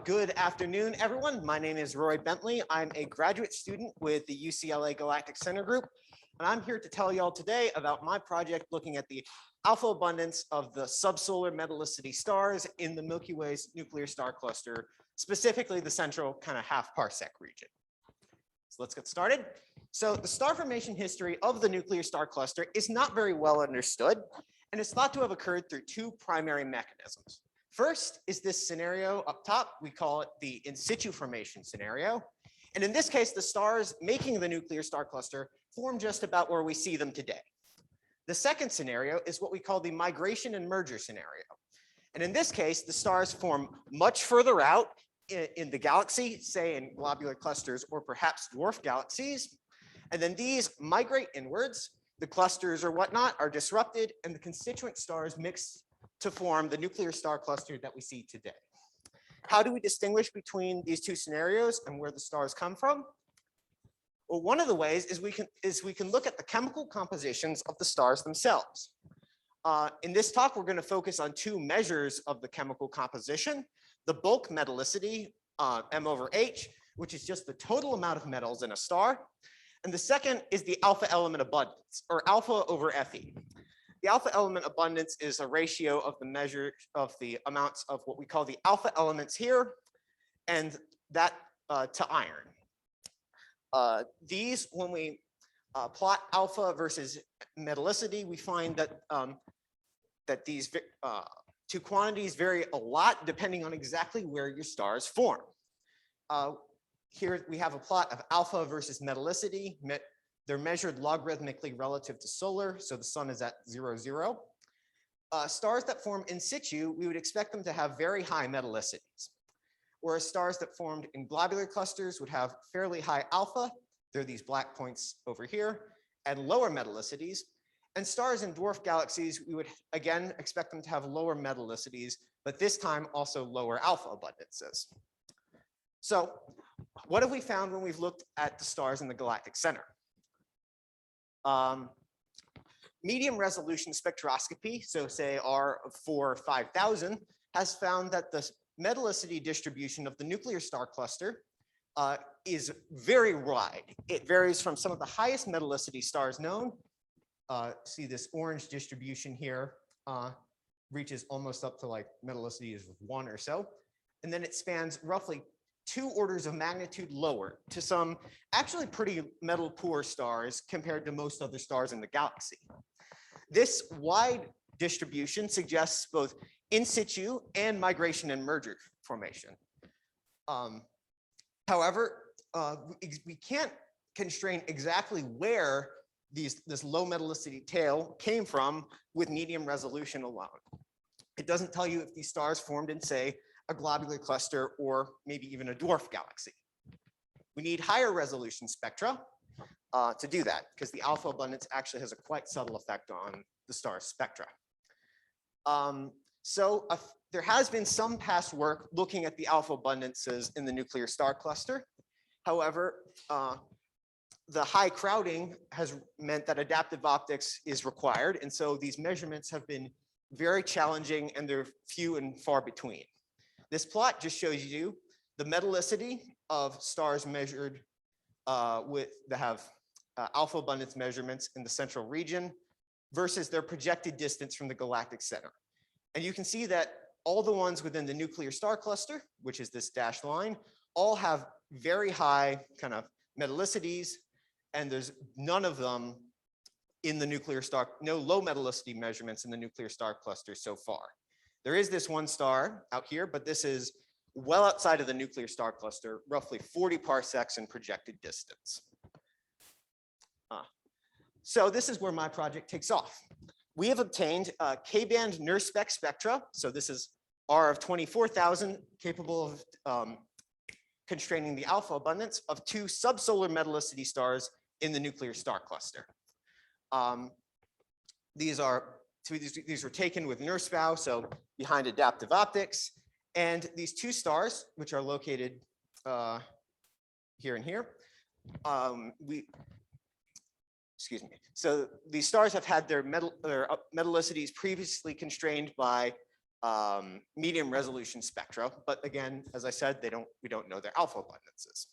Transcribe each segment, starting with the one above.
Good afternoon, everyone. My name is Rory Bentley. I'm a graduate student with the UCLA Galactic Center Group, and I'm here to tell you all today about my project looking at the alpha abundance of the subsolar Metallicity stars in the Milky Way's nuclear star cluster, specifically the central kind of half parsec region. So let's get started. So the star formation history of the nuclear star cluster is not very well understood, and it's thought to have occurred through two primary mechanisms. First is this scenario up top. We call it the in situ formation scenario. And in this case, the stars making the nuclear star cluster form just about where we see them today. The second scenario is what we call the migration and merger scenario. And in this case, the stars form much further out in the galaxy, say in globular clusters or perhaps dwarf galaxies. And then these migrate inwards. The clusters or whatnot are disrupted, and the constituent stars mix to form the nuclear star cluster that we see today. How do we distinguish between these two scenarios and where the stars come from? Well, one of the ways is we can look at the chemical compositions of the stars themselves. In this talk, we're going to focus on two measures of the chemical composition: the bulk metallicity, M/H, which is just the total amount of metals in a star, and the second is the alpha element abundance, or alpha over Fe. The alpha element abundance is a ratio of the measure of the amounts of what we call the alpha elements here, and that to iron. These, when we plot alpha versus metallicity, we find that that these two quantities vary a lot depending on exactly where your stars form. Here we have a plot of alpha versus metallicity. They're measured logarithmically relative to solar, so the sun is at 0, 0. Stars that form in situ, we would expect them to have very high metallicities, whereas stars that formed in globular clusters would have fairly high alpha. They're these black points over here, and lower metallicities. And stars in dwarf galaxies, we would again expect them to have lower metallicities, but this time also lower alpha abundances. So what have we found when we've looked at the stars in the galactic center? Medium resolution spectroscopy, so say R4 or 5000, has found that the metallicity distribution of the nuclear star cluster is very wide. It varies from some of the highest metallicity stars known. See this orange distribution here reaches almost up to like metallicity is 1 or so. And then it spans roughly 2 orders of magnitude lower to some actually pretty metal poor stars compared to most other stars in the galaxy. This wide distribution suggests both in situ and migration and merger formation. However, we can't constrain exactly where this low metallicity tail came from with medium resolution alone. It doesn't tell you if these stars formed in, say, a globular cluster or maybe even a dwarf galaxy. We need higher resolution spectra to do that, because the alpha abundance actually has a quite subtle effect on the star's spectra. There has been some past work looking at the alpha abundances in the nuclear star cluster. However, the high crowding has meant that adaptive optics is required, and so these measurements have been very challenging, and they're few and far between. This plot just shows you the metallicity of stars measured that have alpha abundance measurements in the central region versus their projected distance from the galactic center. And you can see that all the ones within the nuclear star cluster, which is this dashed line, all have very high kind of metallicities, and there's none of them in the nuclear star, no low metallicity measurements in the nuclear star cluster so far. There is this one star out here, but this is well outside of the nuclear star cluster, roughly 40 parsecs in projected distance. So this is where my project takes off. We have obtained K-band NIRSpec spectra. So this is R of 24,000, capable of constraining the alpha abundance of 2 subsolar metallicity stars in the nuclear star cluster. These were taken with NIRSpec, so behind adaptive optics. And these 2 stars, which are located here and here, excuse me. So these stars have had their metallicities previously constrained by medium resolution spectra, but again, as I said, we don't know their alpha abundances.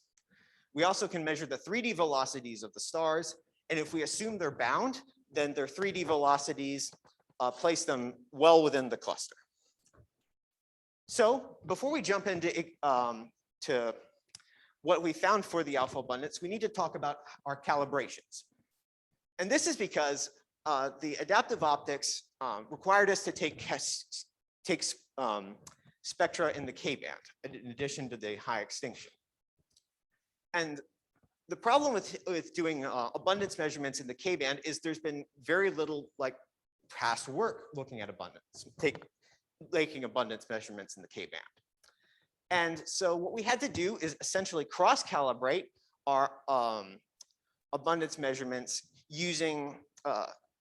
We also can measure the 3D velocities of the stars, and if we assume they're bound, then their 3D velocities place them well within the cluster. So before we jump into to what we found for the alpha abundance, we need to talk about our calibrations. And this is because the adaptive optics required us to take spectra in the K-band, in addition to the high extinction. And the problem with doing abundance measurements in the K-band is there's been very little past work looking at abundance, making abundance measurements in the K-band. And so what we had to do is essentially cross-calibrate our abundance measurements using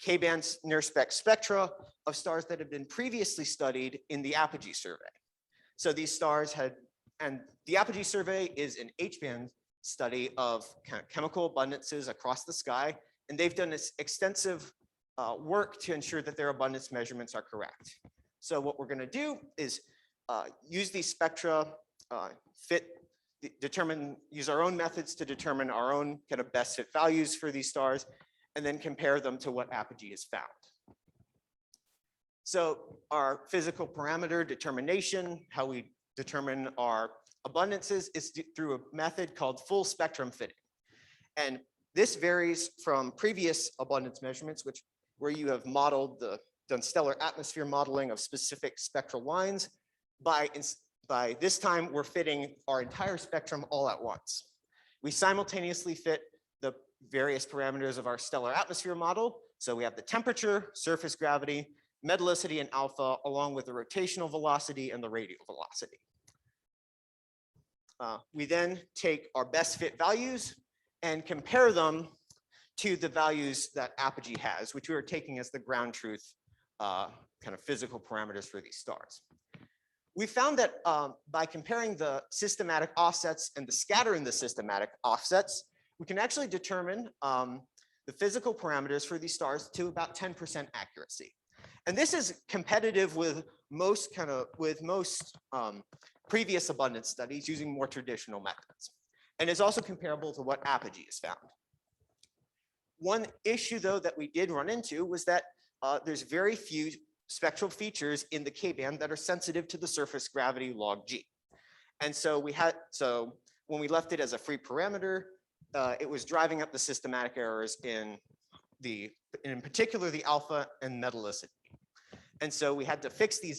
K-band near-spec spectra of stars that have been previously studied in the Apogee survey. So these stars and the Apogee survey is an H-band study of chemical abundances across the sky, and they've done this extensive work to ensure that their abundance measurements are correct. So what we're going to do is use these spectra, use our own methods to determine our own kind of best fit values for these stars, and then compare them to what Apogee has found. So our physical parameter determination, how we determine our abundances, is through a method called full spectrum fitting. And this varies from previous abundance measurements, where you have done stellar atmosphere modeling of specific spectral lines. By this time, we're fitting our entire spectrum all at once. We simultaneously fit the various parameters of our stellar atmosphere model. So we have the temperature, surface gravity, metallicity, and alpha, along with the rotational velocity and the radial velocity. We then take our best fit values and compare them to the values that Apogee has, which we are taking as the ground truth kind of physical parameters for these stars. We found that by comparing the systematic offsets and the scatter in the systematic offsets, we can actually determine the physical parameters for these stars to about 10% accuracy. And this is competitive with most previous abundance studies using more traditional methods, and is also comparable to what Apogee has found. One issue, though, that we did run into was that there's very few spectral features in the K-band that are sensitive to the surface gravity log G. And so when we left it as a free parameter, it was driving up the systematic errors in particular the alpha and metallicity. And so we had to fix the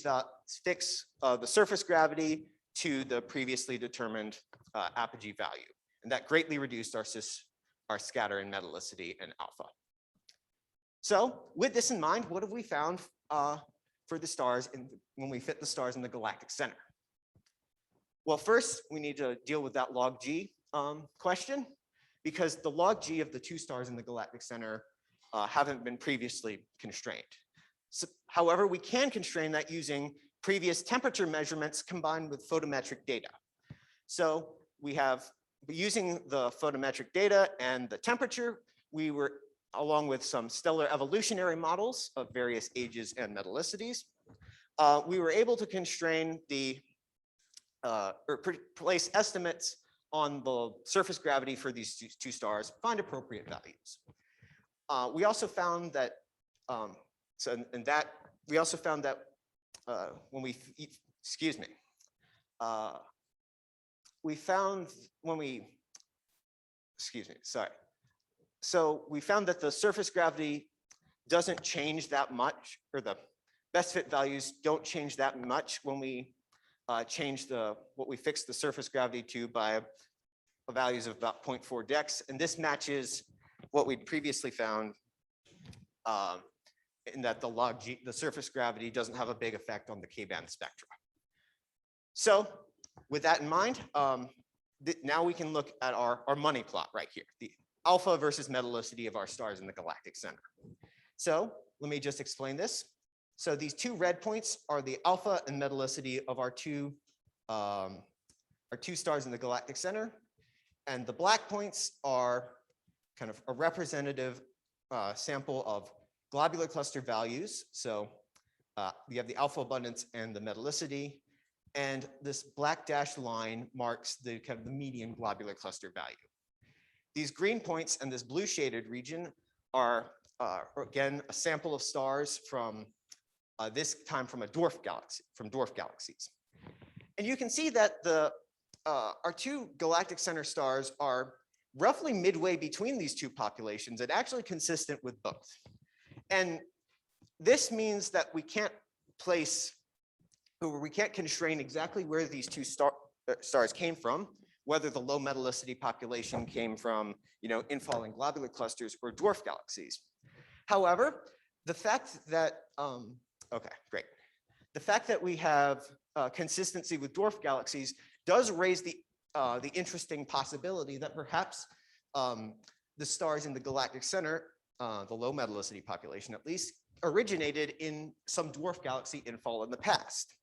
surface gravity to the previously determined Apogee value. And that greatly reduced our scatter in metallicity and alpha. So with this in mind, what have we found for the stars when we fit the stars in the galactic center? Well, first, we need to deal with that log G question, because the log G of the two stars in the galactic center haven't been previously constrained. So, however, we can constrain that using previous temperature measurements combined with photometric data. So we have, using the photometric data and the temperature, we were, along with some stellar evolutionary models of various ages and metallicities, we were able to constrain or place estimates on the surface gravity for these two stars, find appropriate values. We also found that when we, excuse me, we found So we found that the surface gravity doesn't change that much, or the best fit values don't change that much when we change what we fixed the surface gravity to by values of about 0.4 dex. And this matches what we'd previously found in that the log G, the surface gravity doesn't have a big effect on the K-band spectra. So with that in mind, now we can look at our money plot right here, the alpha versus metallicity of our stars in the galactic center. So let me just explain this. So these two red points are the alpha and metallicity of our two stars in the galactic center. And the black points are kind of a representative sample of globular cluster values. So you have the alpha abundance and the metallicity. And this black dashed line marks the kind of the median globular cluster value. These green points and this blue shaded region are, again, a sample of stars from this time from dwarf galaxies. And you can see that our two galactic center stars are roughly midway between these two populations and actually consistent with both. And this means that we can't constrain exactly where these two stars came from, whether the low metallicity population came from, infalling globular clusters or dwarf galaxies. However, the fact that, okay, great. The fact that we have consistency with dwarf galaxies does raise the interesting possibility that perhaps the stars in the galactic center, the low metallicity population at least, originated in some dwarf galaxy infall in the past.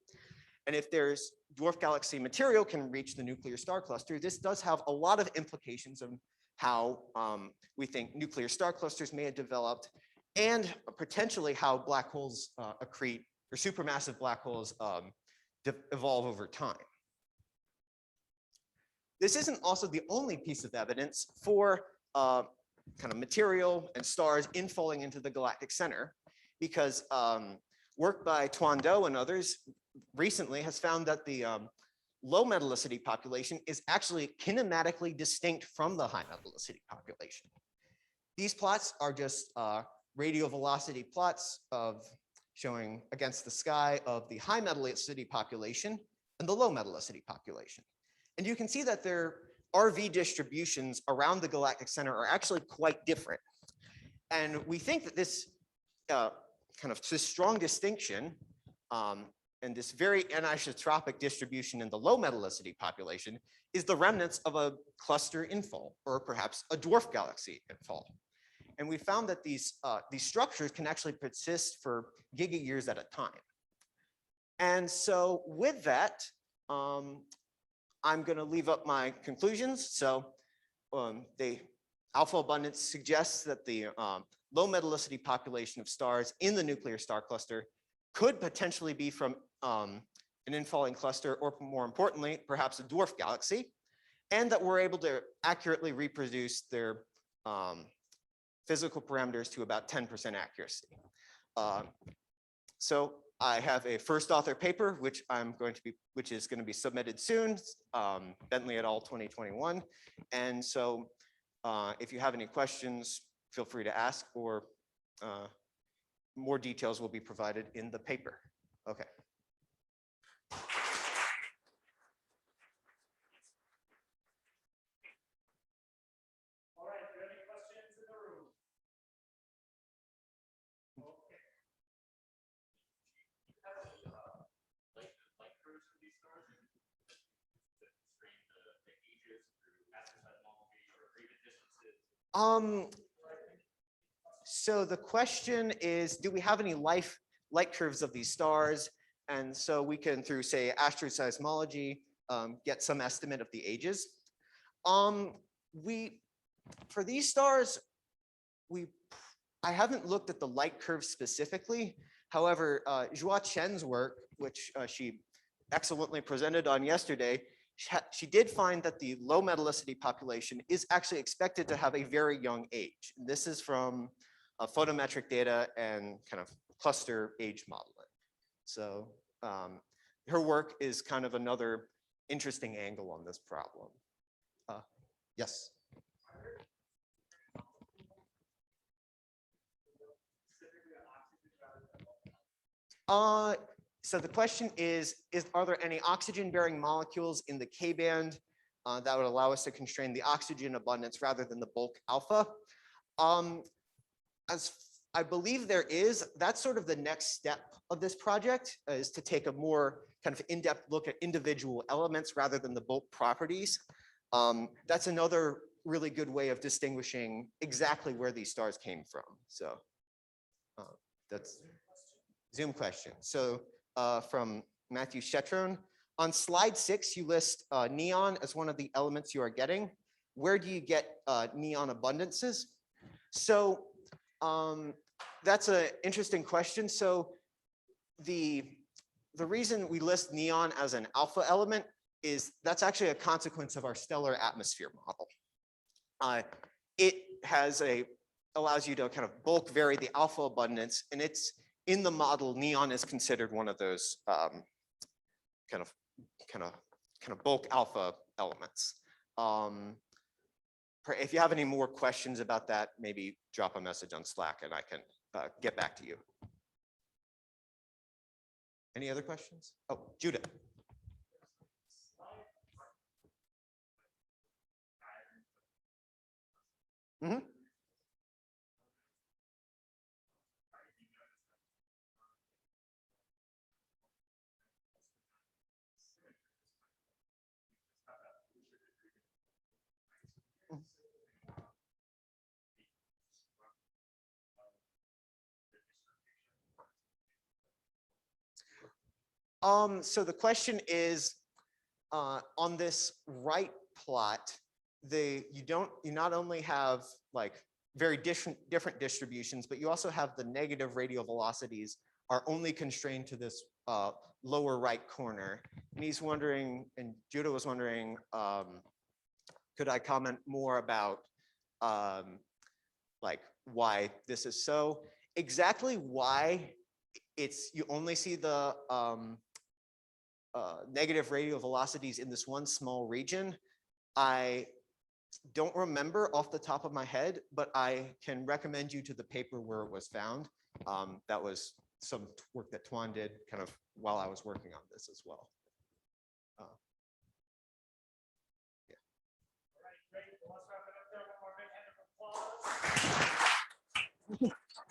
And if there's dwarf galaxy material can reach the nuclear star cluster, this does have a lot of implications of how we think nuclear star clusters may have developed, and potentially how black holes accrete, or supermassive black holes evolve over time. This isn't also the only piece of evidence for kind of material and stars infalling into the galactic center, because work by Tuan Do and others recently has found that the low metallicity population is actually kinematically distinct from the high metallicity population. These plots are just radial velocity plots of showing against the sky of the high metallicity population and the low metallicity population. And you can see that their RV distributions around the galactic center are actually quite different. And we think that this this strong distinction and this very anisotropic distribution in the low metallicity population is the remnants of a cluster infall, or perhaps a dwarf galaxy infall. And we found that these structures can actually persist for gigayears at a time. And so with that, I'm going to leave up my conclusions. So the alpha abundance suggests that the low metallicity population of stars in the nuclear star cluster could potentially be from an infalling cluster, or more importantly, perhaps a dwarf galaxy, and that we're able to accurately reproduce their physical parameters to about 10% accuracy. So I have a first author paper, which is going to be submitted soon, Bentley et al. 2021. And so if you have any questions, feel free to ask, or more details will be provided in the paper. Okay. All right, do you have any questions in the room? Okay. Do you have any light curves for these stars that constrain the ages through asymptotically or even distances? So the question is, do we have any light curves of these stars? And so we can, through say astroseismology, get some estimate of the ages. For these stars, I haven't looked at the light curve specifically. However, Zhua Chen's work, which she excellently presented on yesterday, she did find that the low metallicity population is actually expected to have a very young age. This is from photometric data and kind of cluster age modeling. So her work is kind of another interesting angle on this problem. Yes. So the question is are there any oxygen-bearing molecules in the K-band that would allow us to constrain the oxygen abundance rather than the bulk alpha? As I believe there is, that's sort of the next step of this project, is to take a more kind of in-depth look at individual elements rather than the bulk properties. That's another really good way of distinguishing exactly where these stars came from. So that's Zoom question. So from Matthew Shetron, on slide 6, you list neon as one of the elements you are getting. Where do you get neon abundances? So that's an interesting question. So the reason we list neon as an alpha element is that's actually a consequence of our stellar atmosphere model. It allows you to kind of bulk vary the alpha abundance, and it's in the model, neon is considered one of those kind of bulk alpha elements. If you have any more questions about that, maybe drop a message on Slack and I can get back to you. Any other questions? Oh, Judah. Mm-hmm. So the question is, on this right plot, you not only have like very different distributions, but you also have the negative radial velocities are only constrained to this lower right corner. And he's wondering, and Judah was wondering, could I comment more about like why this is so? Exactly why you only see the negative radial velocities in this one small region, I don't remember off the top of my head, but I can recommend you to the paper where it was found. That was some work that Tuan did kind of while I was working on this as well. Yeah. All right, great. Well, let's wrap it up there. One more big hand of applause.